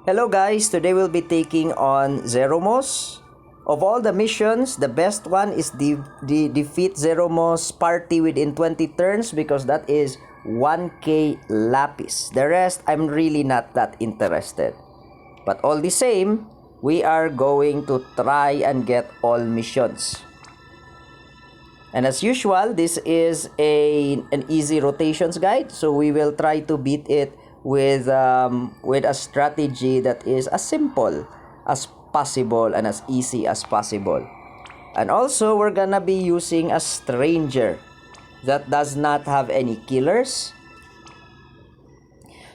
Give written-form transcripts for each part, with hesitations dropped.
Hello guys, today we'll be taking on Zeromos. Of all the missions, the best one is defeat Zeromos party within 20 turns because that is 1k lapis. The rest, I'm really not that interested. But all the same, we are going to try and get all missions. And as usual, this is an easy rotations guide, so we will try to beat it with a strategy that is as simple as possible and as easy as possible. And also, we're gonna be using a stranger that does not have any killers.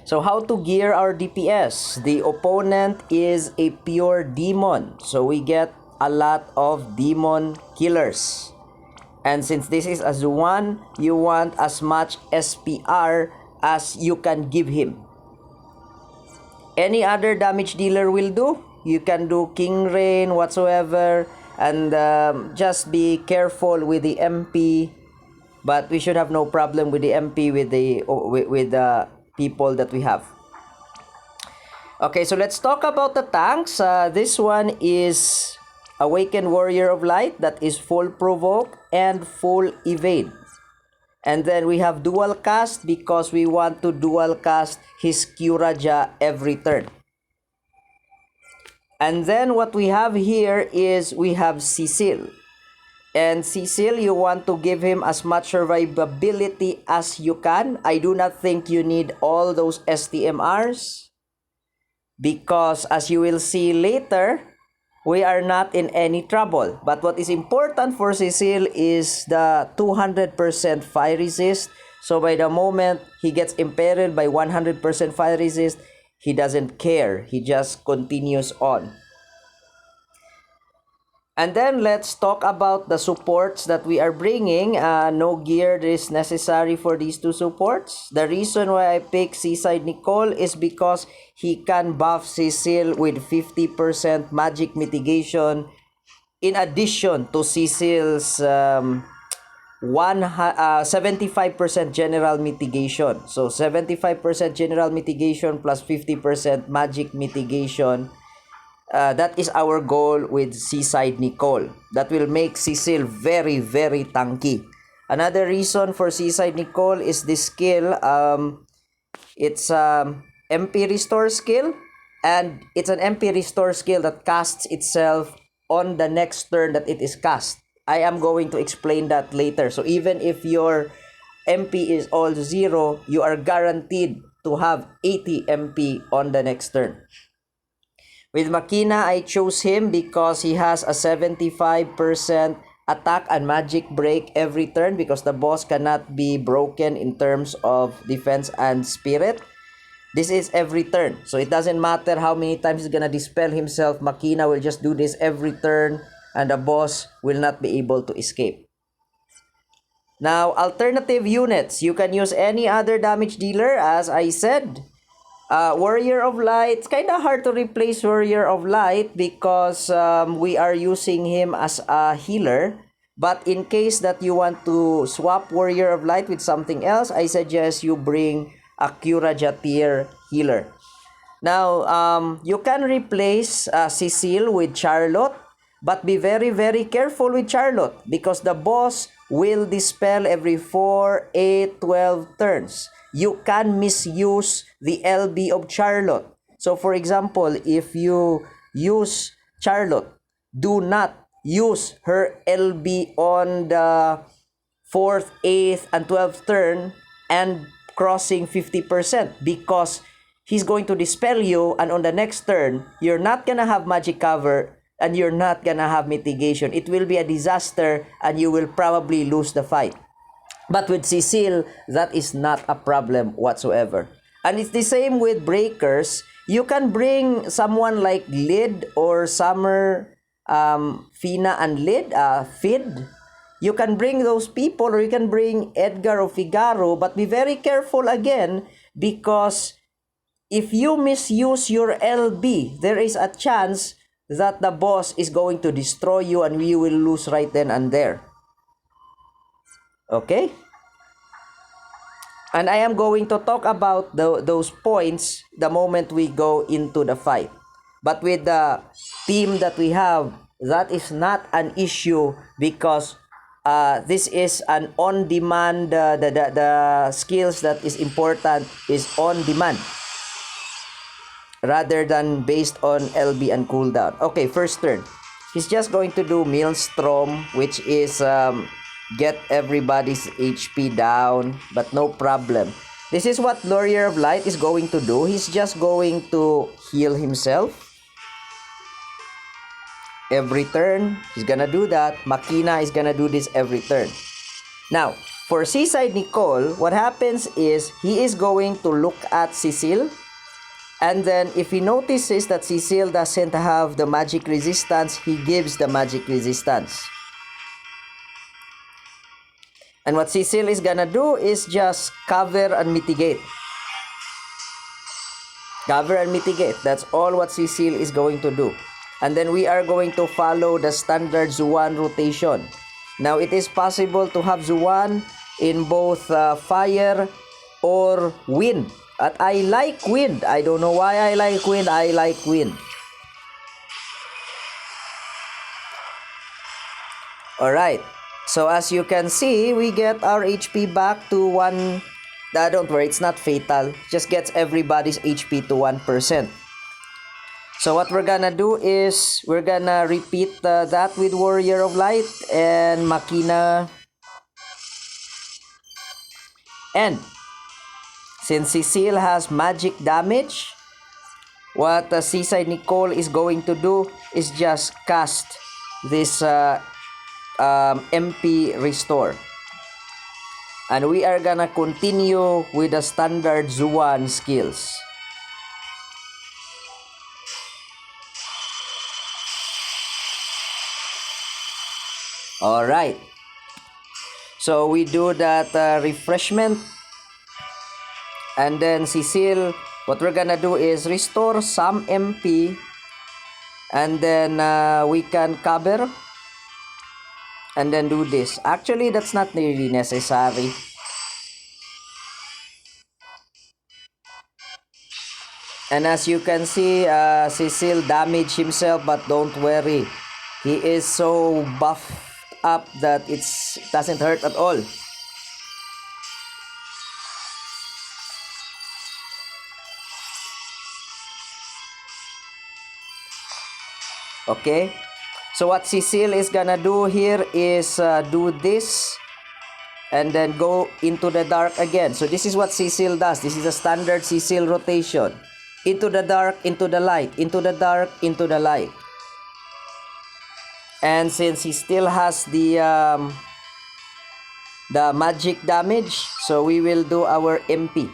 So how to gear our DPS? The opponent is a pure demon, so we get a lot of demon killers. And since this is a Zuan, you want as much SPR as you can give him. Any other damage dealer will do. You can do King Rain whatsoever, and just be careful with the MP. But we should have no problem with the MP with the people that we have. Okay, so let's talk about the tanks. This one is Awakened Warrior of Light that is full provoke and full evade. And then we have dual cast because we want to dual cast his Kyuraja every turn. And then what we have here is we have Cecil. And Cecil, you want to give him as much survivability as you can. I do not think you need all those STMRs because as you will see later, we are not in any trouble. But what is important for Cecil is the 200% fire resist. So by the moment he gets imperiled by 100% fire resist, he doesn't care. He just continues on. And then let's talk about the supports that we are bringing. No gear is necessary for these two supports. The reason why I picked Seaside Nicole is because he can buff Cecil with 50% magic mitigation in addition to Cecil's 75% general mitigation. So 75% general mitigation plus 50% magic mitigation. That is our goal with Seaside Nicole. That will make Cecil very, very tanky. Another reason for Seaside Nicole is this skill. It's MP Restore skill. And it's an MP Restore skill that casts itself on the next turn that it is cast. I am going to explain that later. So even if your MP is all 0, you are guaranteed to have 80 MP on the next turn. With Makina, I chose him because he has a 75% attack and magic break every turn because the boss cannot be broken in terms of defense and spirit. This is every turn. So it doesn't matter how many times he's gonna dispel himself. Makina will just do this every turn and the boss will not be able to escape. Now, alternative units. You can use any other damage dealer as I said. Warrior of Light, it's kind of hard to replace Warrior of Light because we are using him as a healer. But in case that you want to swap Warrior of Light with something else, I suggest you bring a Kyuraja tier healer. Now, you can replace Cecil with Charlotte, but be very, very careful with Charlotte because the boss will dispel every 4, 8, 12 turns. You can misuse the LB of Charlotte. So for example, if you use Charlotte, do not use her LB on the 4th, 8th, and 12th turn and crossing 50% because he's going to dispel you, and on the next turn, you're not gonna have magic cover and you're not gonna have mitigation. It will be a disaster and you will probably lose the fight. But with Cecil, that is not a problem whatsoever. And it's the same with breakers. You can bring someone like Lid or Summer, Fina and Lid, Fid. You can bring those people, or you can bring Edgar or Figaro, but be very careful again because if you misuse your LB, there is a chance that the boss is going to destroy you and you will lose right then and there. Okay? And I am going to talk about those points the moment we go into the fight. But with the team that we have, that is not an issue because this is an on-demand, the skills that is important is on-demand rather than based on LB and cooldown. Okay, first turn. He's just going to do Maelstrom, which is get everybody's HP down, but no problem. This is what Warrior of Light is going to do. He's just going to heal himself every turn. He's gonna do that. Makina is gonna do this every turn. Now, for Seaside Nicole, what happens is he is going to look at Cecile. And then if he notices that Cecile doesn't have the magic resistance, he gives the magic resistance. And what Cecile is gonna do is just cover and mitigate. Cover and mitigate. That's all what Cecile is going to do. And then we are going to follow the standard Zuan rotation. Now, it is possible to have Zuan in both fire or wind. At I like wind. I don't know why I like wind. I like wind. Alright. So as you can see, we get our HP back to 1. Don't worry, it's not fatal. Just gets everybody's HP to 1%. So what we're gonna do is we're gonna repeat that with Warrior of Light and Makina. And since Cecile has magic damage, what Seaside Nicole is going to do is just cast this MP Restore. And we are gonna continue with the standard Zuan skills. Alright. So we do that refreshment. And then Cecile, what we're gonna do is restore some MP. And then we can cover. And then do this. Actually, that's not really necessary. And as you can see, Cecile damaged himself, but don't worry. He is so buffed up that it doesn't hurt at all. Okay. So what Cecile is gonna do here is do this and then go into the dark again. So this is what Cecile does. This is a standard Cecile rotation. Into the dark, into the light, into the dark, into the light. And since he still has the magic damage, so we will do our MP.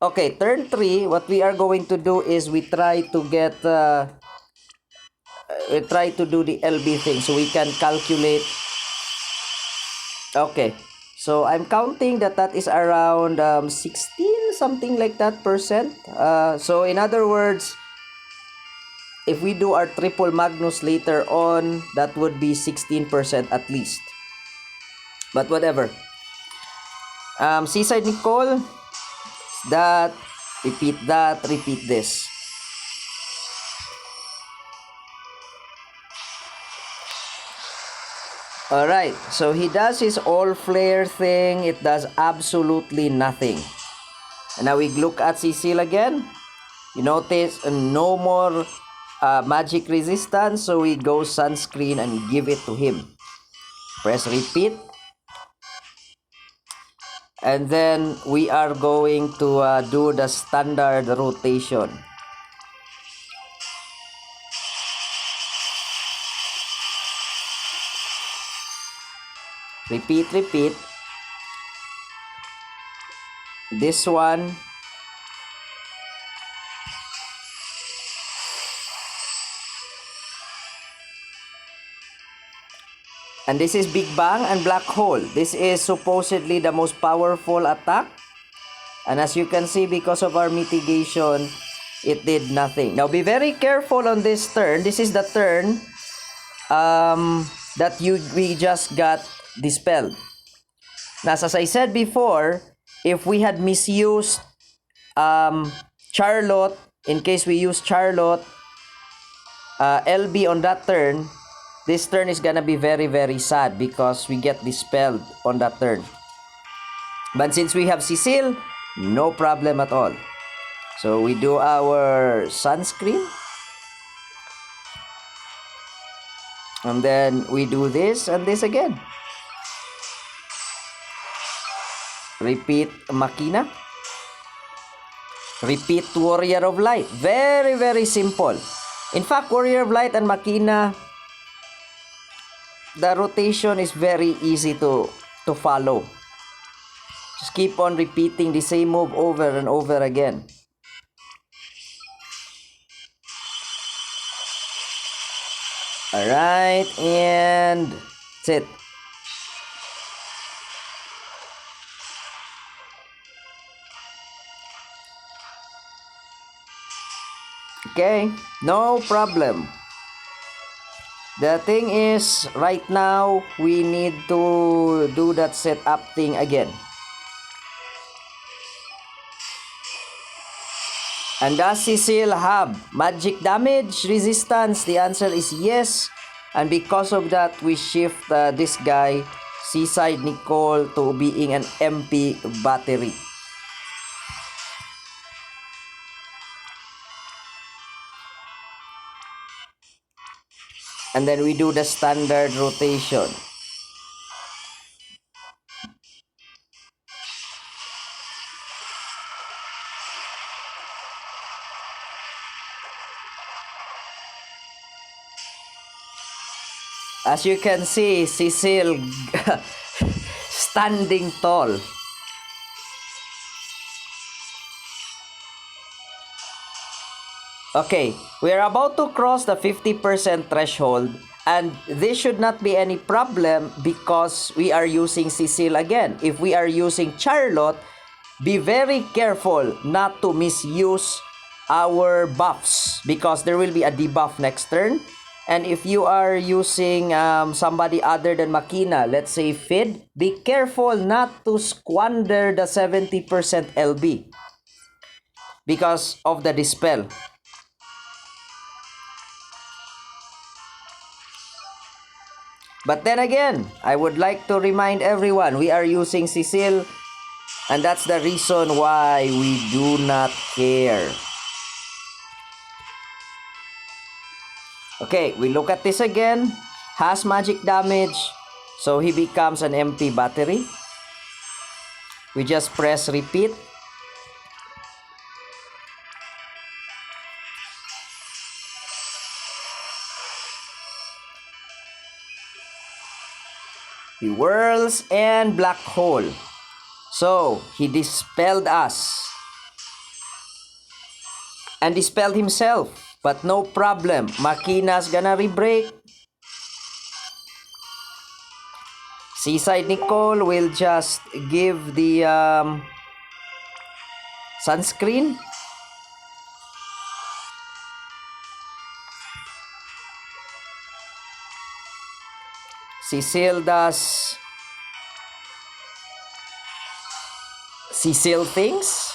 Okay, turn 3, what we are going to do is we try to get we try to do the LB thing so we can calculate. Okay, so I'm counting that is around 16 something like that percent. So in other words, if we do our triple Magnus later on, that would be 16% at least. But whatever. Seaside Nicole, that, repeat this. Alright, so he does his all flare thing. It does absolutely nothing. And now we look at Cecile again. You notice no more magic resistance, so we go sunscreen and give it to him. Press repeat. And then we are going to do the standard rotation. Repeat. This one. And this is Big Bang and Black Hole. This is supposedly the most powerful attack. And as you can see, because of our mitigation, it did nothing. Now, be very careful on this turn. This is the turn that we just got dispelled. Now, as I said before, if we had misused Charlotte, in case we use Charlotte, LB on that turn, this turn is gonna be very, very sad because we get dispelled on that turn. But since we have Cecile, no problem at all. So we do our sunscreen. And then we do this and this again. Repeat Makina. Repeat Warrior of Light. Very, very simple. In fact, Warrior of Light and Makina, the rotation is very easy to follow. Just keep on repeating the same move over and over again. Alright, and that's it. Okay, no problem. The thing is, right now, we need to do that setup thing again. And does Cecile have magic damage resistance? The answer is yes. And because of that, we shift this guy, Seaside Nicole, to being an MP battery. And then we do the standard rotation. As you can see, Cecile standing tall. Okay, we are about to cross the 50% threshold, and this should not be any problem because we are using Cecile again. If we are using Charlotte, be very careful not to misuse our buffs because there will be a debuff next turn. And if you are using somebody other than Makina, let's say Fid, be careful not to squander the 70% LB because of the dispel. But then again, I would like to remind everyone, we are using Cecile, and that's the reason why we do not care. Okay, we look at this again. Has magic damage, so he becomes an MP battery. We just press repeat. He whirls and black hole. So, he dispelled us. And dispelled himself. But no problem. Makina's gonna re-break. Seaside Nicole will just give the sunscreen. Cecile does Cecile things.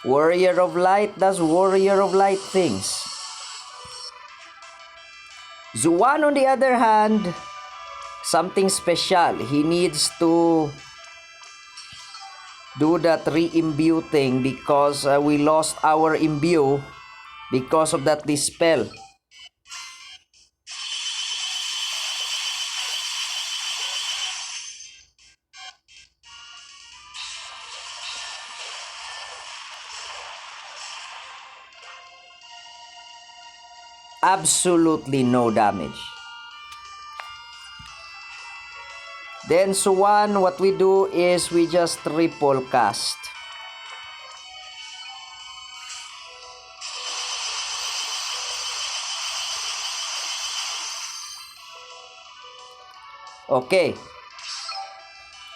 Warrior of Light does Warrior of Light things. Zuan, on the other hand, something special. He needs to do that re-imbue thing because we lost our imbue because of that dispel. Absolutely no damage. Then Suwan, what we do is we just triple cast. Okay.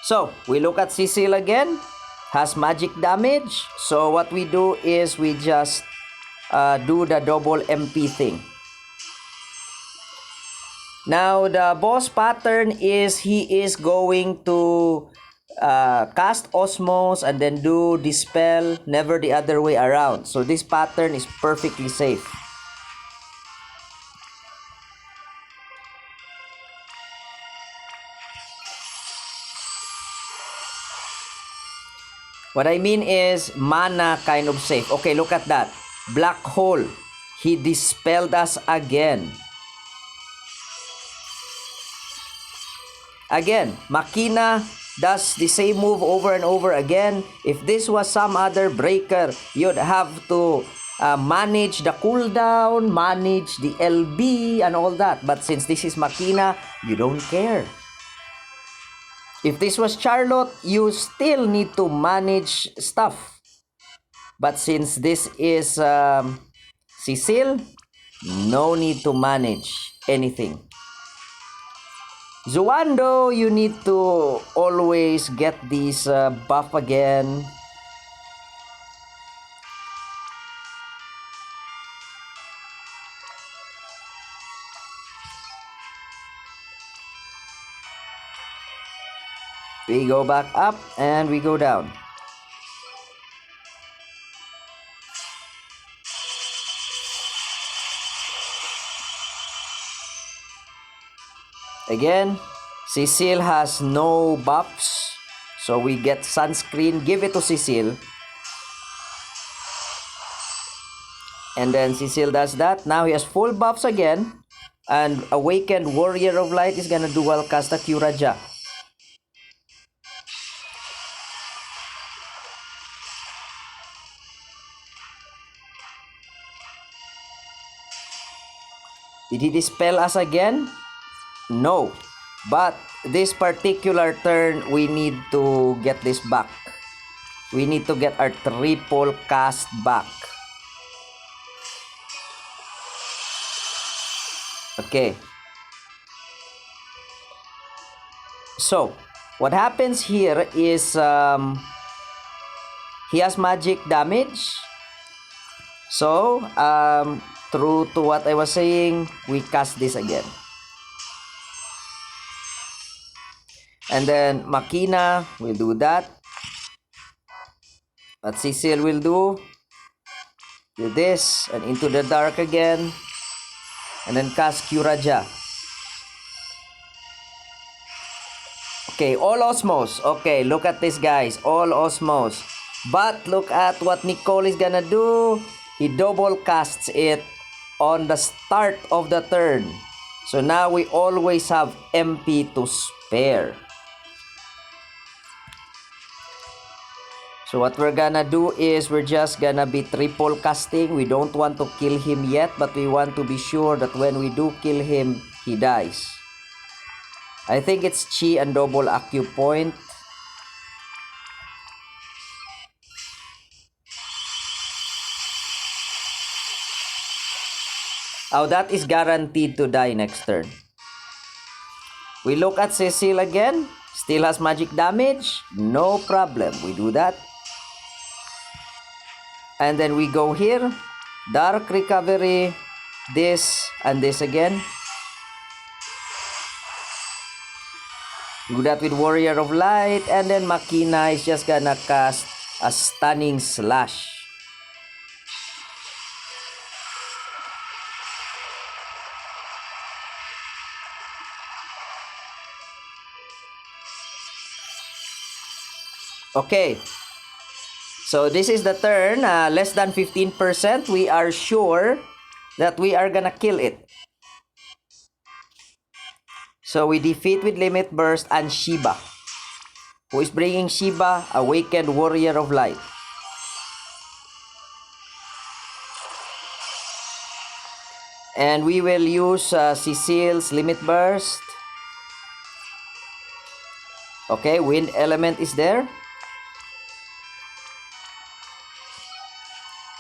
So, we look at Cecile again. Has magic damage. So, what we do is we just do the double MP thing. Now, the boss pattern is he is going to cast Osmos and then do Dispel, never the other way around. So this pattern is perfectly safe. What I mean is mana kind of safe. Okay, look at that. Black Hole. He dispelled us again. Again, Makina does the same move over and over again. If this was some other breaker, you'd have to manage the cooldown, manage the LB and all that. But since this is Makina, you don't care. If this was Charlotte, you still need to manage stuff. But since this is Cecile, no need to manage anything. Zuando, you need to always get this buff again. We go back up and we go down. Again, Cecile has no buffs. So we get sunscreen. Give it to Cecile. And then Cecile does that. Now he has full buffs again. And Awakened Warrior of Light is gonna dual cast a Curaja. Did he dispel us again? No. But this particular turn, we need to get this back. We need to get our triple cast back. Okay. So, what happens here is he has magic damage. So, true to what I was saying, we cast this again. And then Makina will do that. But Cecile will do this and into the dark again. And then cast Curaja. Okay, all Osmos. Okay, look at this, guys. All Osmos. But look at what Nicole is gonna do. He double casts it on the start of the turn. So now we always have MP to spare. So what we're gonna do is we're just gonna be triple casting. We don't want to kill him yet, but we want to be sure that when we do kill him, he dies. I think it's Chi and double Acupoint. Oh, that is guaranteed to die next turn. We look at Cecile again. Still has magic damage. No problem. We do that. And then we go here. Dark Recovery. This and this again. Do that with Warrior of Light. And then Makina is just gonna cast a Stunning Slash. Okay. So this is the turn. Less than 15%. We are sure that we are gonna kill it. So we defeat with Limit Burst and Shiba. Who is bringing Shiba? Awakened Warrior of Light. And we will use Cecile's Limit Burst. Okay, Wind Element is there.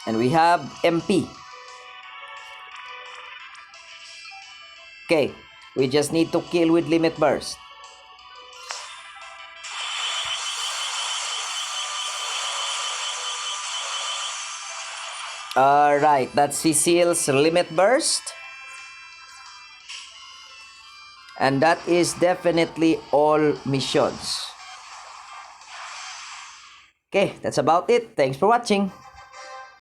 And we have MP. Okay, we just need to kill with Limit Burst. Alright, that's Cecile's Limit Burst. And that is definitely all missions. Okay, that's about it. Thanks for watching.